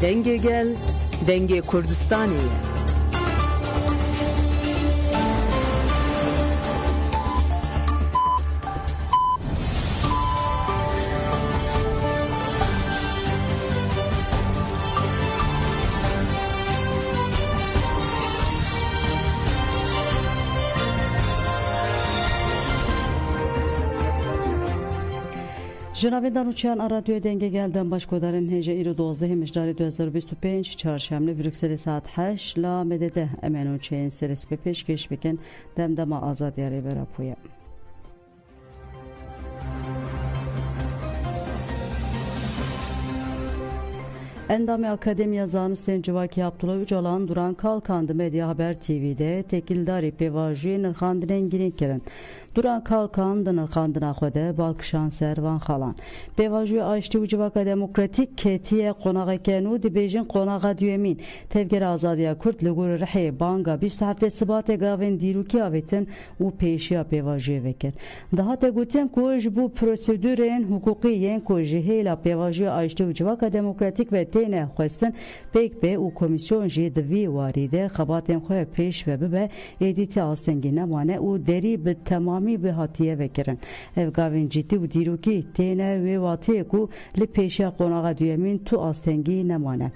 Denge gel, Denge Kurdistaniye. جنابندان و چیان رادیو دنگه گلدن باش کدارن هجه ایرو 12 مجدار 2025 چهارشنبه بروکسل ساعت 8 لا مدده امنو چین سرس به پیشکش بکن دمدما آزادی ری براپویه. Endamı Akademiya Zanistên Civakî Abdullah Öcalan duran kalkandı Medya Haber TV'de tekildarî pêvajiyê nirxandinên girîng kirin. Duran kalkan di nirxandina xwe de balkişan ser van xalan. Pêvajiya Aştî û Civaka Demokratîk ketiye qonaqeke nû dibêjin qonaqa duyemîn. Tevgera Azadiya Kurd li gor Rihê banga 27 Sibatê gavên dîrokî avêtin û pêşiya pêvajiyê vekir. Dihate gotiyan ku ji bo prosedûrên hukukî yên ku ji hêla pêvajiya Aştî û Civaka Demokratîk ve têne xwestin pêk bê û komîsyon jî di vî warî de xebatên xwe pêş ve bibe êdîtî astengî nemane û derî bi temamî bi hatiye vekirin. Ev gavên cidî û dîrokî têne wê watiyê ku li pêşiya qonaqa duyemîn tu astengî nemane.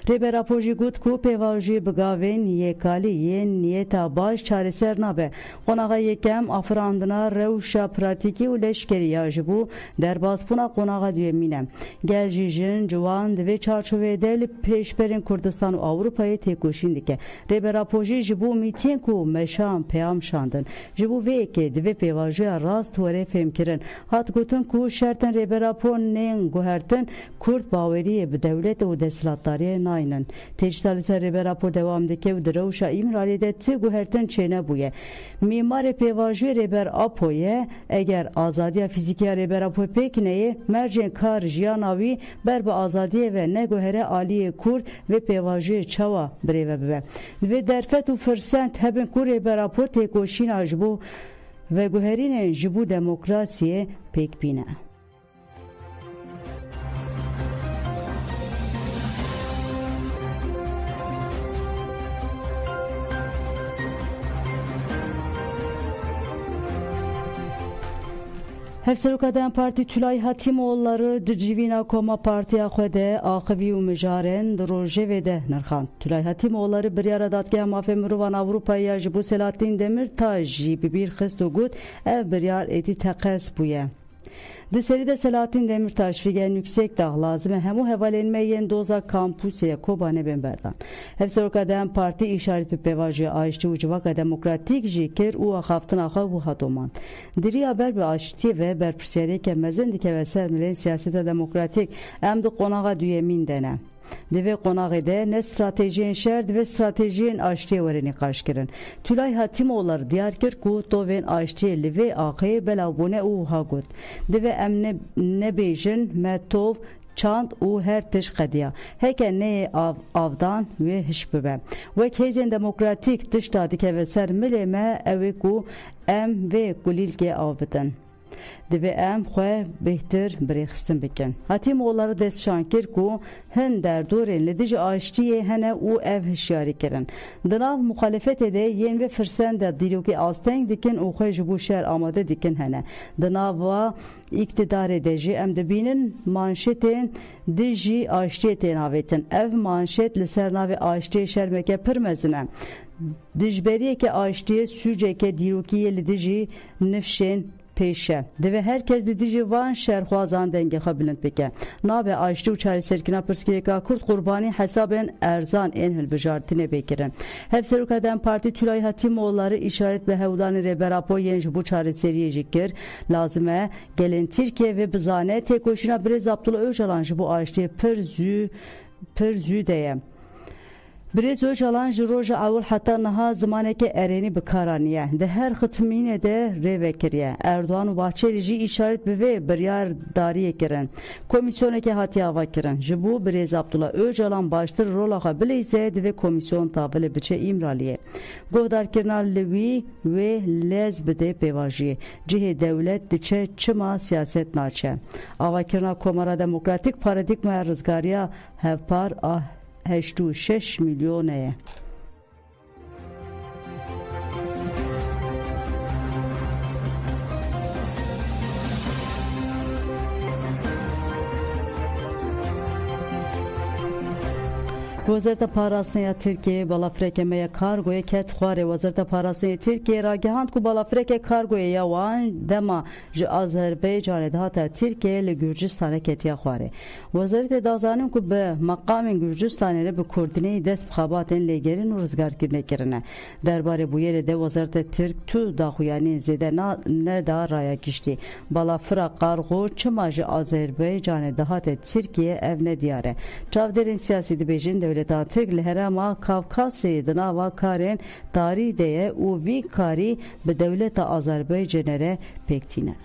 Rêbera jî got ku pêvajiyê bi gavên yêkalî yên niyeta baş çareser nabe. Qonaqa yekem afirandina rewşa pratîkî û leşkeriya ji bo derbasbûna qonaqa duyemîn e. Gel jî jin ciwan di vê çarçoveyê de li pêşberên Kurdistan û Awropayê têkoşîn dike. Rêbera jî ji bo mîtîn ku meşan peyam şandin. Ji bo vê yekê divê pêvajiya rast were fêmkirin. Hat gotin ku şertên rêbera nên guhertin Kurd baweriyê bi dewlet û desthilatdariyê nayînin. Têjîta li ser rêbera dewam dike û di rewşa îmralê de ti guhertin çênebûye. Mîmarê pêvajiyê rêber Apoyê eger azadiya fîzîkî ya rêbera pêk neyê mercên kar jiyana wî ber bi azadiyê ve neguhere aliyê Kurd ve pêvajiyê çawa birêve bibe. Ve derfet û firsent hebin ku rêbera têkoşîna ji bo veguherînên ji bo demokrasiyê pêk bîne. Hevseroka Dem Partî Tülay Hatîmoğulları di civîna Koma Partiya xwe de axivî û mijarên di rojevê de nirxand. Tülay Hatîmoğulları biryara Dadgeha Mafê Mirovan Awropayê ji bo Selahattin Demirtaş jî bi bîr xist û got ev biryar êdî teqes bûye. Di serî de Selahattin Demirtaş figen yüksek dağ lazım e hemû hevalênmeyên doza kampûsê Kobanê bên berdan. Hevseroka Dem Partî îşaret bi pêvajiya Aştî û Civaka Demokratîk jî kir û axaftina xwe wiha domand. Dirîya ber bi aştî ve berpirsiyariyeke mezin dike ve ser milên siyaseta demokratîk em di qonaqa duyemîn de ne. Divê qonaqê de ne stratejiyên şer divê stratejiyên aştiyê were nîqaş kirin. Tülay Hatîmoğulları diyar kir ku tovên aştiyê li vê axê belavbûne û wiha got. Divê em nebêjin me tov çand û her tişt qediya. Heke neyê avdan wê hişk bibe. Wek hêzên demokratîk tişta dike ve ser milê me ew ê ku em vê kulîlkê av bidin. Divê em xwe bêhtir birêxistin bikin. Hatîmoğulları destşan kir ku hin derdorên li dijî aştiyê hene û ev hişyarî kirin. Di nav muxalefetê de yên vê firsend de dîrokî asteng dikin û xwe ji bo şer amade dikin hene. Di nava iktidarê de jî em dibînin manşetên dijî aştiyê tên avêtin. Ev manşet li ser navê aştiyê şermeke pir mezin e. Dijberiyeke aştiyê sûceke dîrokiyê li dijî nifşên pêşe. Divê herkes li dijî van şerxwazan dengê xwe bilind bike. Nabe aştî û çareserkirina pirsgirêka Kurd qurbanî hesabên erzan ên hilbijartinê bêkirin. Hevseroka Dem Partî Tülay Hatîmoğulları îşaret bi hewdanê rêbera yên ji bo çareseriyê jî kir. Lazim e gelên Tirkiye ve bizane têkoşîna Birêz Abdullah Öcalan ji bo aştiyê pir zû de ye. Birêz Öcalan ji roja awil heta niha zimaneke erênî bikaraniye. Di her xitmînê de rê vekiriye. Erdoğan û Bahçeli jî îşaret bi vê biryardariyê kirin. Komîsyoneke hatiye ava kirin. Ji bo Birêz Abdullah Öcalan baştir rola xwe bilîze divê komîsyon tavîlê biçe îmraliyê. Guhdarkirina li wî wê lez bide pêvajiyê. Cihê dewlet diçe çima siyaset naçe. Avakirina Komara Demokratîk Paradigmaya Rizgariya Hevpar 86 میلیونه. وزارت پاراستنی ترکیه بالافرک می کارگوی کت خواره. وزارت پاراستنی ترکیه را گهاند کو بالافرک کارگوی یوان دما ج آذربایجان دهات ترکیه لگرجستان کتیا خواره. وزارت دازانم کو به مقام گرجستان ره به کردنی دست بخاباتن لگرین و رزگار کرنه کرنه. درباره بویر ده وزارت ترک تو داخویانی زیده نه دا رای کشتی. بالافرک کارگو چما ج آذربایجان دهات ترکیه evne diyare. Çavderin siyasi dibejin devleta Türk leherama Kavkasya dınava karen tarihi deye u vi kari be devleta Azerbaycan'ere pektine.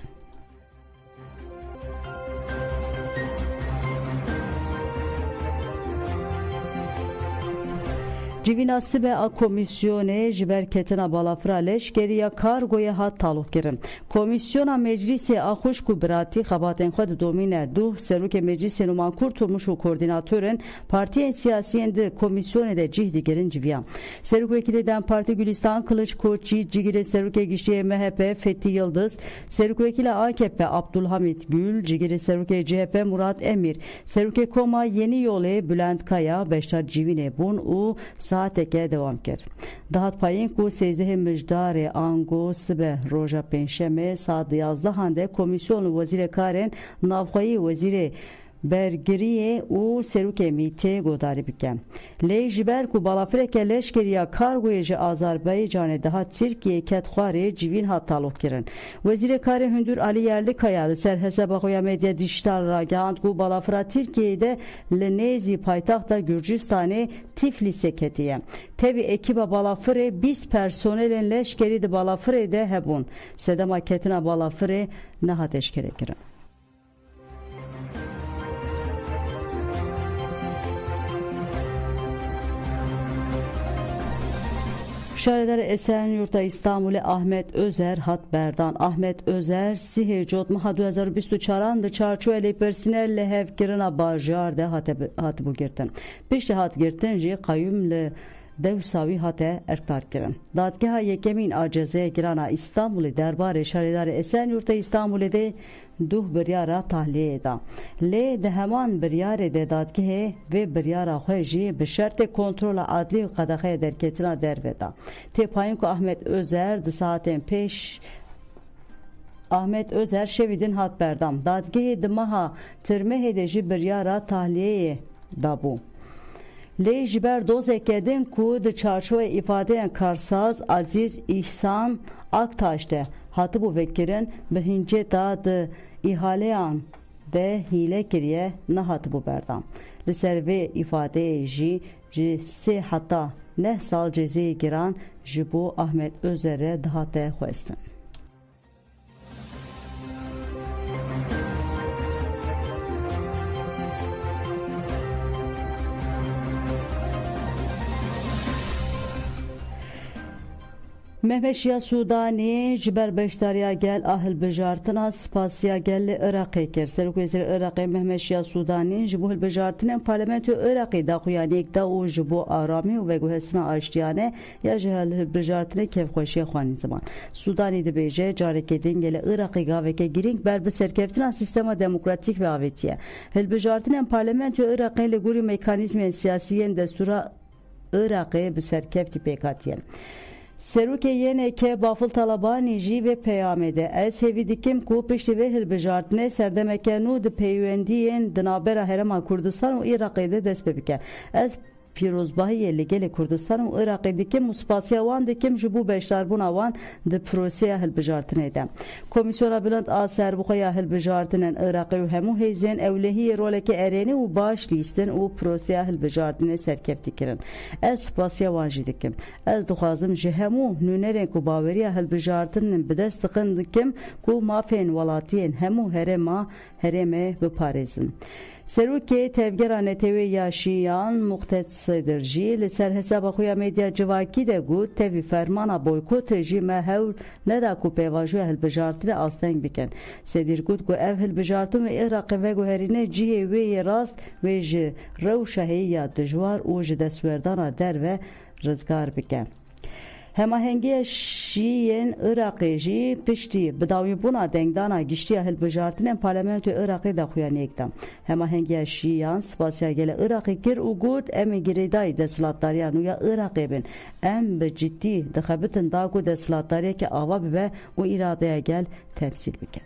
Civina sibe a komisyone jiberketina balafra leşkeriya kargoya hat taluk kirin. Komisyona meclisi a xuşku birati xabaten xod domine duh seruke meclisi numan kurtulmuş u koordinatörün partiyen siyasiyen de komisyone de cihdi gerin civiya. Seruk vekiliden Parti Gülistan Kılıç Koçi Cigire Seruke Giştiye MHP Fethi Yıldız, Seruk vekili AKP Abdülhamit Gül, Cigire Seruke CHP Murat Emir, Seruke Koma Yeni Yole Bülent Kaya, Beştar Civine Bun u saateke devam kir. Dahat payın ku sezdehe müjdare ango sibe roja penşeme saat 11 hande komisyonu vazire karen navxayi vazire bergiriye u seruke mite godari bikem. Le jiber ku balafreke leşkeriya kargoyeci Azerbaycan'e daha Türkiye ketxare civin hat taluk kirin. Vezire kare hündür Ali Yerlikaya ser hesaba koya medya diştar ragand ku balafra Türkiye'de lenezi paytaxta Gürcistan'e Tiflis'e ketiye. Tevi ekiba balafre 20 personelin leşkeri de balafre de hebun. Sedema ketina balafre nahat eşkere kirin. Şehrdar Esenyurt'ta İstanbul'e Ahmet Özer hat berdan. Ahmet Özer sihe jot maha 2024 çarçu ele personelle hevkirina bajarde hat bu girtin. Pişti hat girtin ji qayyumle devsavi hate erktar kirin. Dadgeha yekemin aceze girana İstanbul'e derbarı şehrdar Esenyurt'ta İstanbul'e duh biryara tahliye eda. Le de heman biryare de dadgehe ve biryara xoji be şerte kontrola adli qadaxe derketina derveda. Tepayın ku Ahmet Özer de saaten peş Ahmet Özer şevidin hat berdam. Dadgehe de maha tirmehe de ji biryara tahliye da bu. Le jiber dozekedin ku de çarşoya ifadeyen karsaz Aziz İhsan Aktaş'te hatı bu vekirin bihince da de ihaleyan de hile kiriye ne hatı bu berdam. Li serve ifade ji se hatta ne sal cezeye giran ji bu Ahmet Özer'e daha te xwestin. Mehmeşiya Sudani jiber beştariya gel ahil bejartina spasiya gel Irak'e ker. Seruk vezir Irak'e Mehmeşiya Sudani jibu hil bejartinin parlamento Irak'e da xuyanik da u jibu arami ve guhesina aştiyane ya jihal hil bejartine kevxoşiye xwanin zaman. Sudani de beje carekedin gel Irak'e gaveke giring berbe serkeftina sistema demokratik ve avetiye. Hil bejartinin parlamento Irak'e le guri mekanizmen siyasiyen destura Irak'e bi serkefti pekatiye. Seruke yene ke bafıl talabani ji ve peyamede ez hevidikim ku pişti ve hilbejartne serdemekenu de peyvendiyen dınabera herema Kurdistan ve Irak'e despebike. Ez Pirozbahiye ligele Kurdistan ve Irak'daki muspasiya wan dikim jibu beşlar buna wan de proseye hilbejartne de. Komisyona bilant aser bu khaya hilbejartnen Irak'ı hemu hezen evlehi roleke ereni u baş listen u proseye hilbejartne serkefti kirin. Ez spasiya wan jidikim. Ez duxazım ji hemu nuneren ku baveriya hilbejartnen bidest dikim ku mafen walatiyen hemu hereme biparezin. Seruki tevgera netewê ya Şiyan muxtesidir jî li ser hesaba xwe ya medya civakî de got tevî fermana boykotê jî me hewl neda ku pêvajoya hilbijartinê asteng bikin. Sedîr got ku ev hilbijartin û Iraqê veguherîne cihê wê yê rast wê ji rewşa hêya dijwar û ji destwerdana derve rizgar bike. Hemahengiya Şiyên Iraqê jî piştî bidawîbûna dengdana giştiya hilbijartinên Parlamentoya Iraqê de xuyaniyek da. Hemahengiya Şiyan spasiya gele Iraqê kir û got em ê girêdayî desthilatdariya nû ya Iraqê bin. Em bi ciddî dixebitin da ku desthilatdariyekê ava bibe û îradeya gel temsîl bike.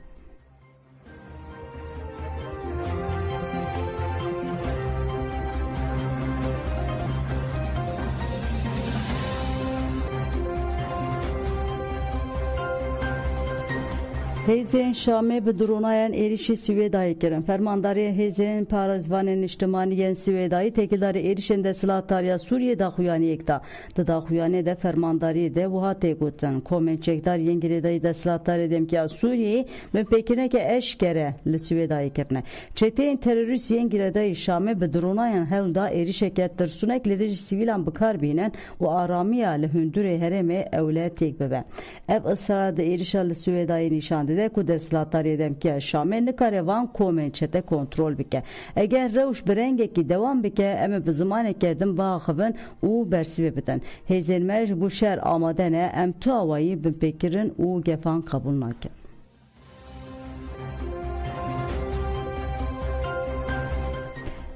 Hêzên Şamê bi dronayan êrişî Swêdayê kirin. Fermandariya Hêzên Parêzvanên Niştimanî yên Swêdayî têkildarê êrişên desthilatdariya Sûriyê daxuyaniyek da. Di daxuyanê de fermandariyê de wiha tê gotin. Komên çekdar yên girêdayî desthilatdarê Demkiya Sûriyê bi pêkirneke eşkere li Swêdayê kirine. Çeteyên terorîst yên girêdayî Şamê bi dronayan hewl da êrişeke tirsunek li dijî sivîlan bikar bînin û aramiya li hundirê herêmê ewle têk bibe. Ev ısrar di êrişa li Swêdayê nîşan de ku desthilatdariyê Demkiya Şamê nikare van komên çete kontrol bike. Eger rewş bi rengekî dewam bike em ê bi zimanekê din biaxivin û bersivê bidin. Hêzên me ji bo şer amade ne, em tu awayî bin pêkirin û gefan qebûl nakin.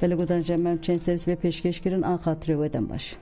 Belê godan jemen çên serî vê pêşkêşkirin an xatirê wê dem baş.